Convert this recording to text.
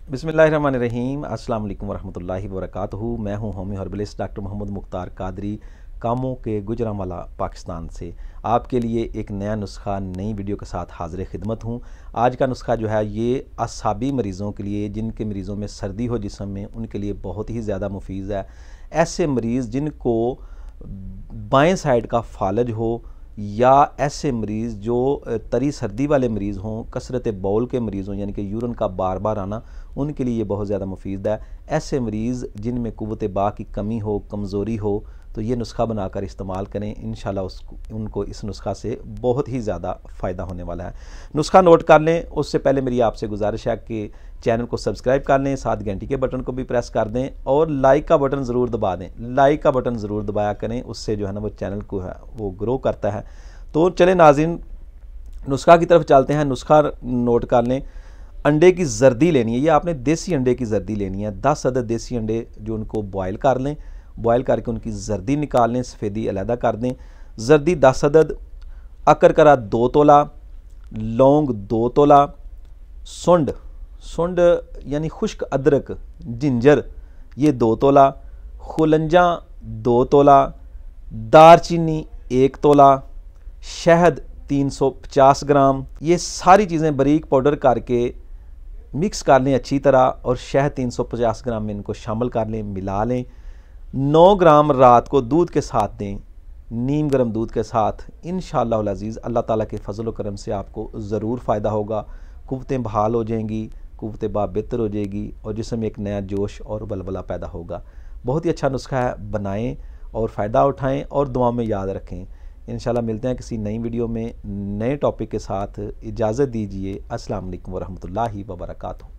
बिस्मिल्लाहिर्रहमानिर्रहीम। अस्सलाम वालेकुम वरहमतुल्लाहि वबरकातुहू। मैं हूं होमी हर्बलिस्ट डॉक्टर मोहम्मद मुख्तार कादरी, कामों के गुजरांवाला पाकिस्तान से आपके लिए एक नया नुस्खा नई वीडियो के साथ हाजिर खिदमत हूं। आज का नुस्खा जो है ये असाबी मरीज़ों के लिए, जिनके मरीज़ों में सर्दी हो जिस्म में, उनके लिए बहुत ही ज़्यादा मुफीज़ है। ऐसे मरीज़ जिनको बाएँ साइड का फालज हो या ऐसे मरीज़ जो तरी सर्दी वाले मरीज़ हों, कसरत बौल के मरीज़ हों, यानी कि यूरन का बार बार आना, उनके लिए ये बहुत ज़्यादा मुफीद है। ऐसे मरीज़ जिनमें कुव्वत बा की कमी हो, कमज़ोरी हो, तो ये नुस्खा बनाकर इस्तेमाल करें। इंशाल्लाह उनको इस नुस्खा से बहुत ही ज़्यादा फ़ायदा होने वाला है। नुस्खा नोट कर लें, उससे पहले मेरी आपसे गुजारिश है कि चैनल को सब्सक्राइब कर लें, साथ घंटी के बटन को भी प्रेस कर दें और लाइक का बटन ज़रूर दबा दें। लाइक का बटन ज़रूर दबाया करें, उससे जो है ना वो चैनल को है वो ग्रो करता है। तो चले नाज़रीन, नुस्खा की तरफ चलते हैं। नुस्खा नोट कर लें। अंडे की जर्दी लेनी है, ये आपने देसी अंडे की जर्दी लेनी है। 10 अदद देसी अंडे जो उनको बॉयल कर लें, बॉयल करके उनकी जर्दी निकाल लें, सफ़ेदी अलहदा कर दें। जर्दी 10 अदद, अकरकरा 2 तोला, लौंग 2 तोला, सुंड सुंड यानी खुश्क अदरक, जिंजर ये 2 तोला, खुलंजा 2 तोला, दारचीनी 1 तोला, शहद 350 ग्राम। ये सारी चीज़ें बारीक पाउडर करके मिक्स कर लें अच्छी तरह और शहद 350 ग्राम में इनको शामिल कर लें, मिला लें। 9 ग्राम रात को दूध के साथ दें, नीम गर्म दूध के साथ। इंशाअल्लाह अज़ीज़ अल्लाह ताला के फजल व करम से आपको ज़रूर फ़ायदा होगा। कुव्वतें बहाल हो जाएंगी, कुव्वत बा बेहतर हो जाएगी और जिसमें एक नया जोश और बलबला पैदा होगा। बहुत ही अच्छा नुस्खा है, बनाएं और फ़ायदा उठाएं और दुआ में याद रखें। इंशाल्लाह मिलते हैं किसी नई वीडियो में नए टॉपिक के साथ। इजाज़त दीजिए। अस्सलाम वालेकुम वरहमतुल्लाहि वबरकातुहू।